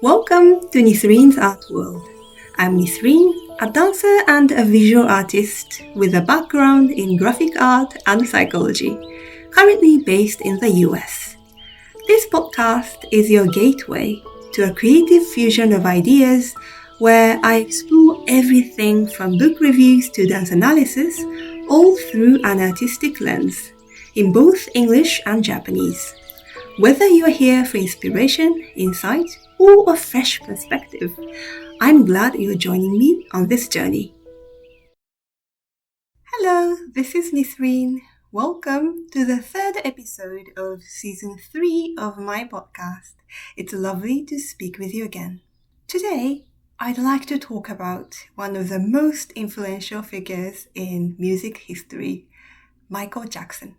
Welcome to Nisreen's Art World. I'm Nisreen, a dancer and a visual artist with a background in graphic art and psychology, currently based in the US. This podcast is your gateway to a creative fusion of ideas where I explore everything from book reviews to dance analysis, all through an artistic lens, in both English and Japanese. Whether you are here for inspiration, insight, or a fresh perspective, I'm glad you're joining me on this journey. Hello, this is Nisreen. Welcome to the third episode of Season 3 of my podcast. It's lovely to speak with you again. Today, I'd like to talk about one of the most influential figures in music history, Michael Jackson.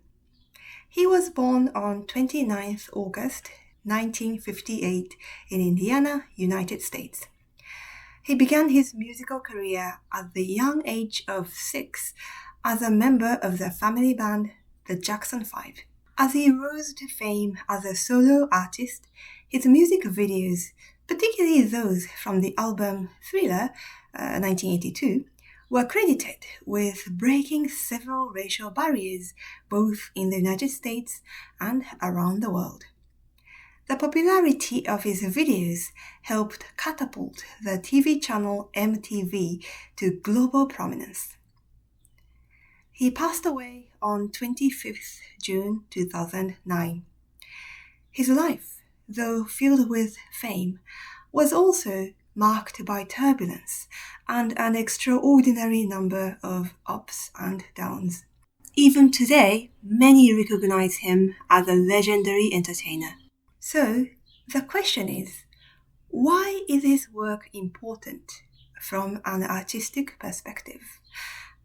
He was born on 29th August 1958 in Indiana, United States. He began his musical career at the young age of 6 as a member of the family band, the Jackson 5. As he rose to fame as a solo artist, his music videos, particularly those from the album Thriller, 1982, were credited with breaking several racial barriers both in the United States and around the world. The popularity of his videos helped catapult the TV channel MTV to global prominence. He passed away on 25th June 2009. His life, though filled with fame, was also marked by turbulence and an extraordinary number of ups and downs. Even today, many recognize him as a legendary entertainer. So, the question is, why is his work important from an artistic perspective?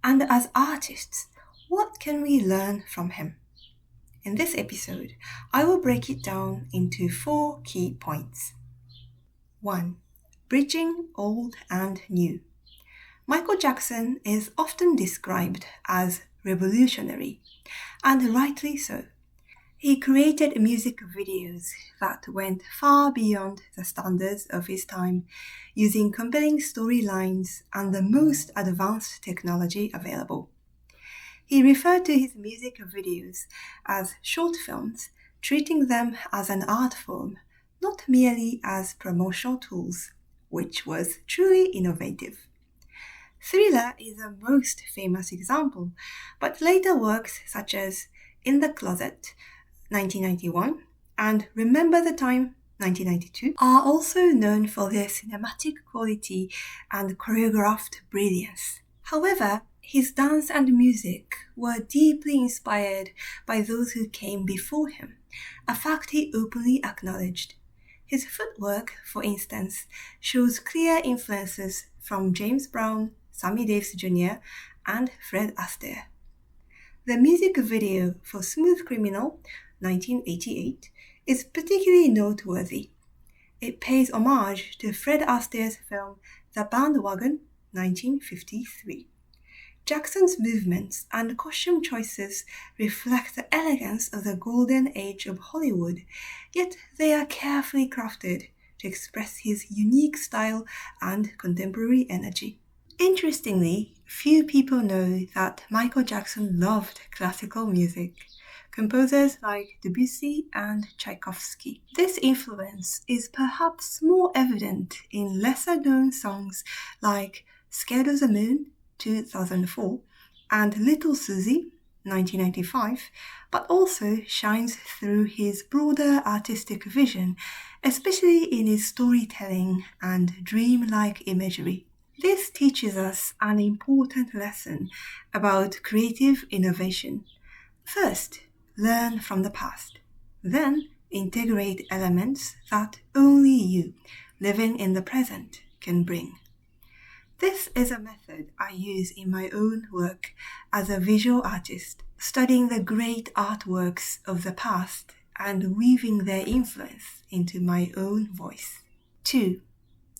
And as artists, what can we learn from him? In this episode, I will break it down into 4 key points. 1. Bridging old and new. Michael Jackson is often described as revolutionary, and rightly so. He created music videos that went far beyond the standards of his time, using compelling storylines and the most advanced technology available. He referred to his music videos as short films, treating them as an art form, not merely as promotional tools, which was truly innovative. Thriller is the most famous example, but later works such as In the Closet, 1991, and Remember the Time, 1992, are also known for their cinematic quality and choreographed brilliance. However, his dance and music were deeply inspired by those who came before him, a fact he openly acknowledged. His footwork, for instance, shows clear influences from James Brown, Sammy Davis Jr., and Fred Astaire. The music video for Smooth Criminal, 1988, is particularly noteworthy. It pays homage to Fred Astaire's film The Bandwagon, 1953. Jackson's movements and costume choices reflect the elegance of the golden age of Hollywood, yet they are carefully crafted to express his unique style and contemporary energy. Interestingly, few people know that Michael Jackson loved classical music, composers like Debussy and Tchaikovsky. This influence is perhaps more evident in lesser-known songs like Scared of the Moon, 2004, and Little Susie, 1995, but also shines through his broader artistic vision, especially in his storytelling and dreamlike imagery. This teaches us an important lesson about creative innovation. First, learn from the past. Then, integrate elements that only you, living in the present, can bring. This is a method I use in my own work as a visual artist, studying the great artworks of the past and weaving their influence into my own voice. 2.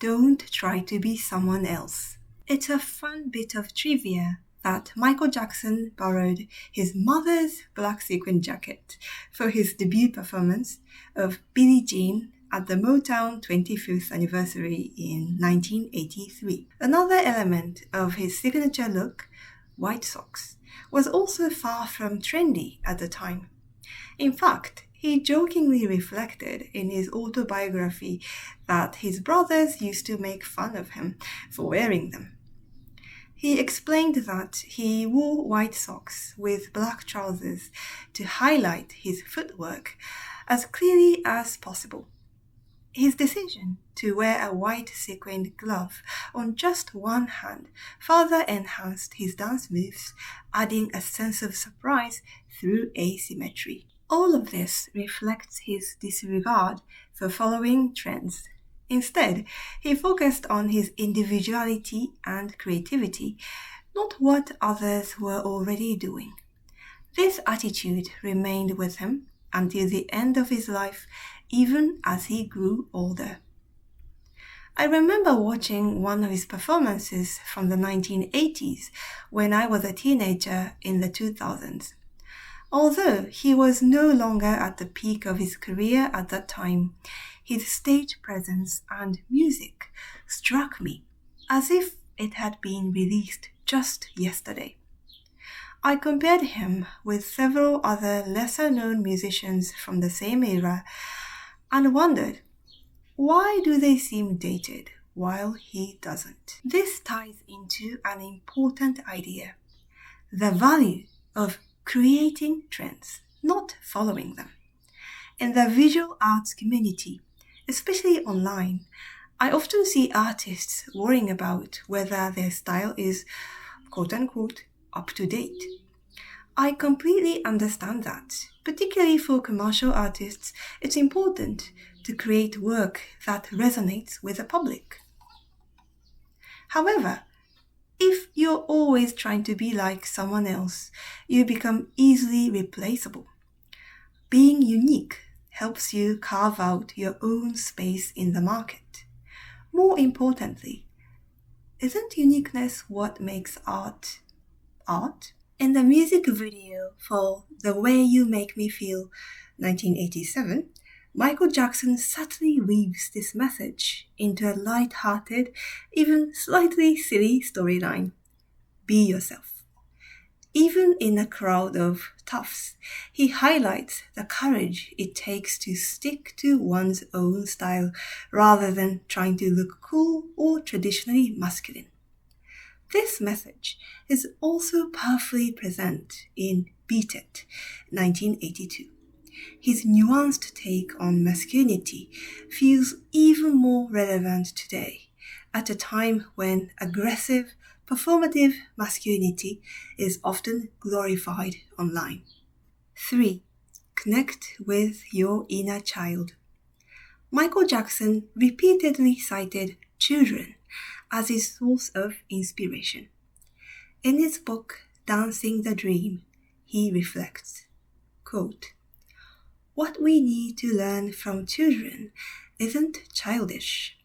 Don't try to be someone else. It's a fun bit of trivia that Michael Jackson borrowed his mother's black sequin jacket for his debut performance of Billie Jean at the Motown 25th anniversary in 1983. Another element of his signature look, white socks, was also far from trendy at the time. In fact, he jokingly reflected in his autobiography that his brothers used to make fun of him for wearing them. He explained that he wore white socks with black trousers to highlight his footwork as clearly as possible. His decision to wear a white sequined glove on just one hand further enhanced his dance moves, adding a sense of surprise through asymmetry. All of this reflects his disregard for following trends. Instead, he focused on his individuality and creativity, not what others were already doing. This attitude remained with him until the end of his life, even as he grew older. I remember watching one of his performances from the 1980s when I was a teenager in the 2000s. Although he was no longer at the peak of his career at that time, his stage presence and music struck me as if it had been released just yesterday. I compared him with several other lesser-known musicians from the same era and wondered, why do they seem dated while he doesn't? This ties into an important idea: the value of creating trends, not following them. In the visual arts community, especially online, I often see artists worrying about whether their style is quote-unquote up to date. I completely understand that. Particularly for commercial artists, it's important to create work that resonates with the public. However, if you're always trying to be like someone else, you become easily replaceable. Being unique helps you carve out your own space in the market. More importantly, isn't uniqueness what makes art art? In the music video for The Way You Make Me Feel, 1987, Michael Jackson subtly weaves this message into a light-hearted, even slightly silly storyline. Be yourself. Even in a crowd of toughs, he highlights the courage it takes to stick to one's own style rather than trying to look cool or traditionally masculine. This message is also powerfully present in Beat It, 1982. His nuanced take on masculinity feels even more relevant today, at a time when aggressive, performative masculinity is often glorified online. 3. Connect with your inner child. Michael Jackson repeatedly cited children as his source of inspiration. In his book, Dancing the Dream, he reflects, quote, "What we need to learn from children isn't childish.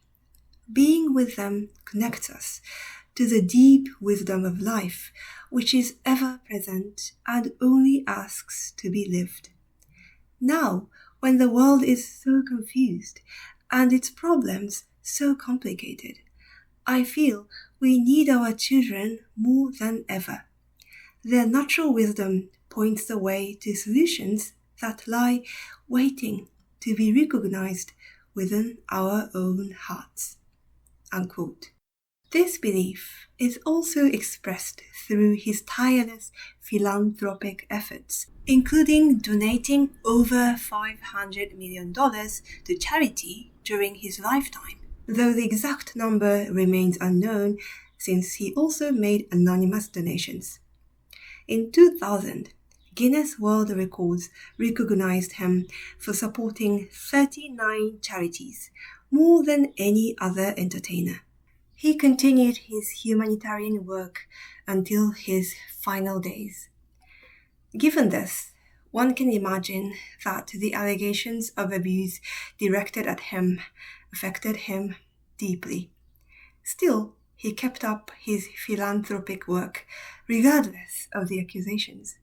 Being with them connects us to the deep wisdom of life, which is ever present and only asks to be lived. Now, when the world is so confused and its problems so complicated, I feel we need our children more than ever. Their natural wisdom points the way to solutions that lie waiting to be recognized within our own hearts." Unquote. This belief is also expressed through his tireless philanthropic efforts, including donating over $500 million to charity during his lifetime, though the exact number remains unknown since he also made anonymous donations. In 2000, Guinness World Records recognized him for supporting 39 charities, more than any other entertainer. He continued his humanitarian work until his final days. Given this, one can imagine that the allegations of abuse directed at him affected him deeply. Still, he kept up his philanthropic work regardless of the accusations,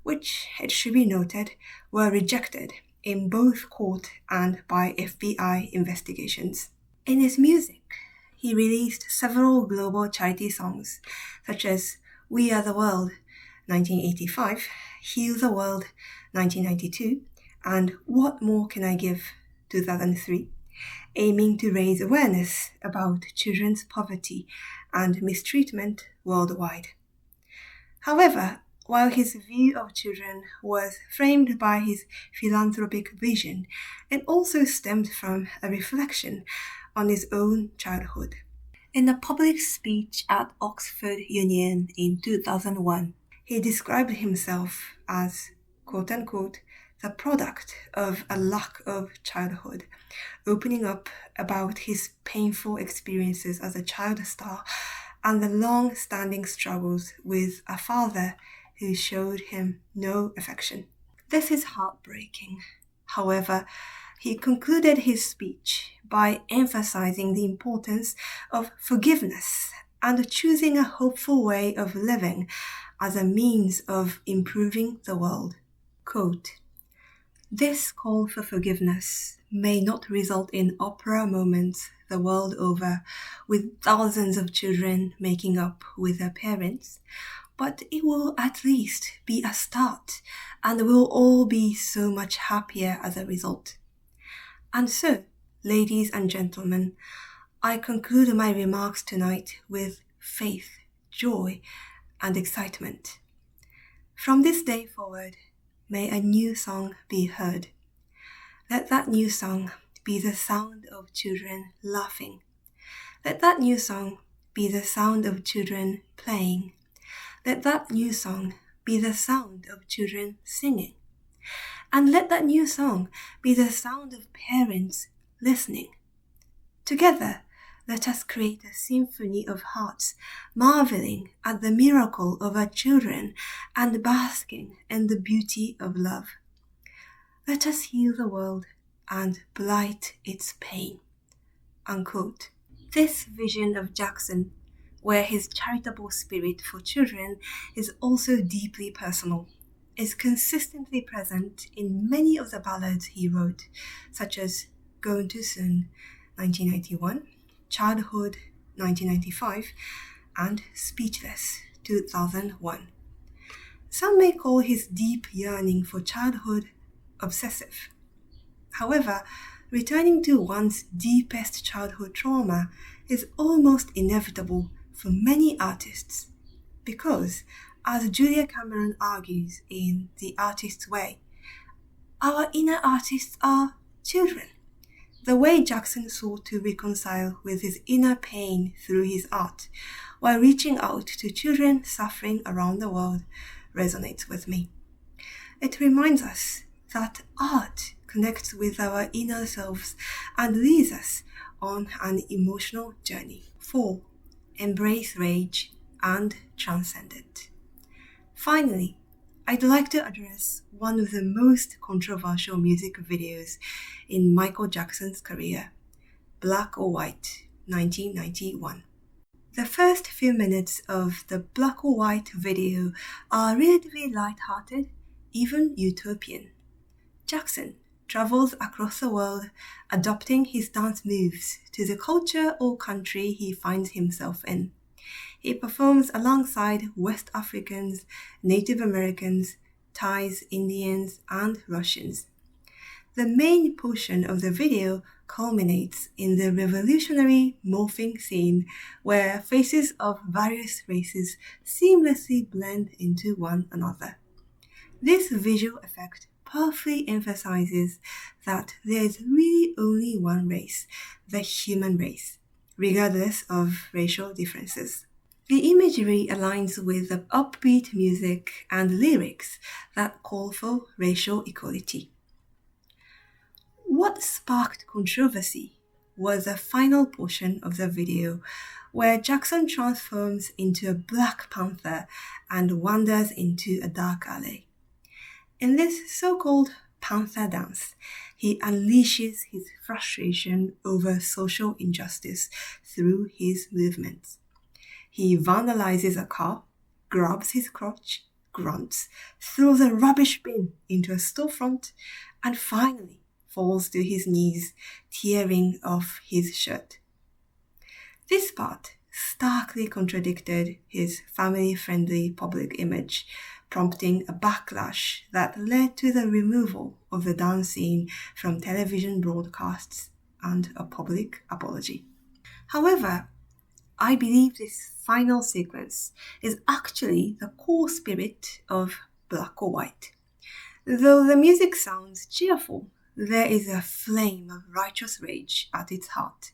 which, it should be noted, were rejected in both court and by FBI investigations. In his music, he released several global charity songs such as We Are the World, 1985, Heal the World, 1992, and What More Can I Give, 2003, aiming to raise awareness about children's poverty and mistreatment worldwide. However, while his view of children was framed by his philanthropic vision, it also stemmed from a reflection on his own childhood. In a public speech at Oxford Union in 2001, he described himself as, quote-unquote, the product of a lack of childhood, opening up about his painful experiences as a child star and the long-standing struggles with a father who showed him no affection. This is heartbreaking. However, he concluded his speech by emphasizing the importance of forgiveness and choosing a hopeful way of living as a means of improving the world. Quote, "This call for forgiveness may not result in opera moments the world over with thousands of children making up with their parents, but it will at least be a start and we'll all be so much happier as a result. And so, ladies and gentlemen, I conclude my remarks tonight with faith, joy, and excitement. From this day forward, may a new song be heard. Let that new song be the sound of children laughing. Let that new song be the sound of children playing. Let that new song be the sound of children singing. And let that new song be the sound of parents listening. Together, let us create a symphony of hearts, marveling at the miracle of our children and basking in the beauty of love. Let us heal the world and blight its pain." Unquote. This vision of Jackson, where his charitable spirit for children is also deeply personal, is consistently present in many of the ballads he wrote, such as Gone Too Soon, 1991, Childhood, 1995, and Speechless, 2001. Some may call his deep yearning for childhood obsessive. However, returning to one's deepest childhood trauma is almost inevitable for many artists because, as Julia Cameron argues in The Artist's Way, our inner artists are children. The way Jackson sought to reconcile with his inner pain through his art while reaching out to children suffering around the world resonates with me. It reminds us that art connects with our inner selves and leads us on an emotional journey. 4. Embrace rage and transcend it. Finally, I'd like to address one of the most controversial music videos in Michael Jackson's career, Black or White, 1991. The first few minutes of the Black or White video are relatively light-hearted, even utopian. Jackson travels across the world adopting his dance moves to the culture or country he finds himself in. He performs alongside West Africans, Native Americans, Thais, Indians, and Russians. The main portion of the video culminates in the revolutionary morphing scene where faces of various races seamlessly blend into one another. This visual effect powerfully emphasizes that there is really only one race, the human race, regardless of racial differences. The imagery aligns with the upbeat music and lyrics that call for racial equality. What sparked controversy was the final portion of the video where Jackson transforms into a Black Panther and wanders into a dark alley. In this so-called Panther dance, he unleashes his frustration over social injustice through his movements. He vandalizes a car, grabs his crotch, grunts, throws a rubbish bin into a storefront, and finally falls to his knees, tearing off his shirt. This part starkly contradicted his family-friendly public image, prompting a backlash that led to the removal of the dance scene from television broadcasts and a public apology. However, I believe this final sequence is actually the core spirit of Black or White. Though the music sounds cheerful, there is a flame of righteous rage at its heart.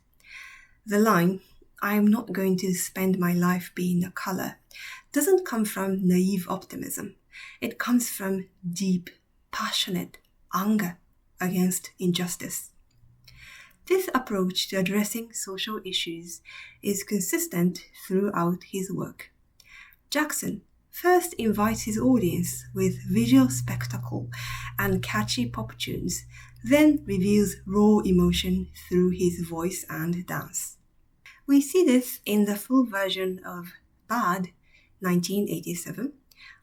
The line, "I am not going to spend my life being a color," doesn't come from naive optimism. It comes from deep, passionate anger against injustice. This approach to addressing social issues is consistent throughout his work. Jackson first invites his audience with visual spectacle and catchy pop tunes, then reveals raw emotion through his voice and dance. We see this in the full version of Bad, 1987,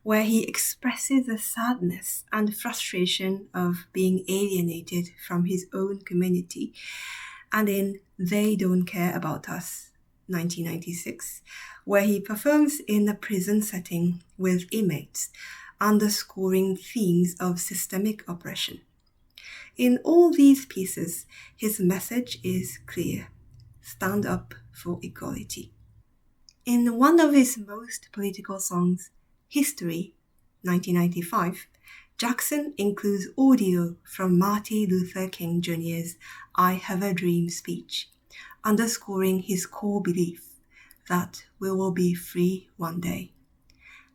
where he expresses the sadness and frustration of being alienated from his own community, and in They Don't Care About Us, 1996, where he performs in a prison setting with inmates, underscoring themes of systemic oppression. In all these pieces, his message is clear: stand up for equality. In one of his most political songs, History, 1995, Jackson includes audio from Martin Luther King Jr.'s I Have a Dream speech, underscoring his core belief that we will be free one day.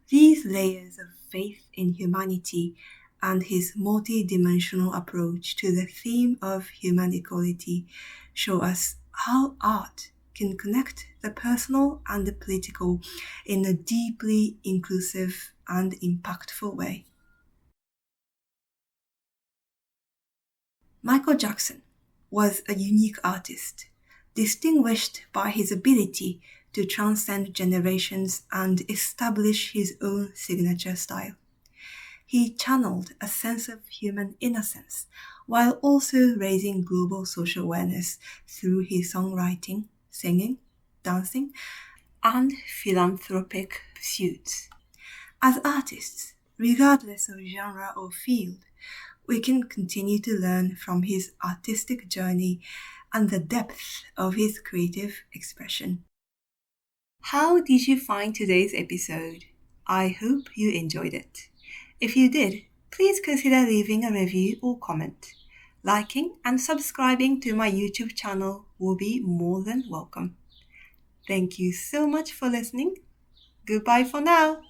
These layers of faith in humanity and his multi-dimensional approach to the theme of human equality show us how art can connect the personal and the political in a deeply inclusive and impactful way. Michael Jackson was a unique artist, distinguished by his ability to transcend generations and establish his own signature style. He channeled a sense of human innocence while also raising global social awareness through his songwriting, singing, dancing, and philanthropic pursuits. As artists, regardless of genre or field, we can continue to learn from his artistic journey and the depth of his creative expression. How did you find today's episode? I hope you enjoyed it. If you did, please consider leaving a review or comment. Liking and subscribing to my YouTube channel will be more than welcome. Thank you so much for listening. Goodbye for now.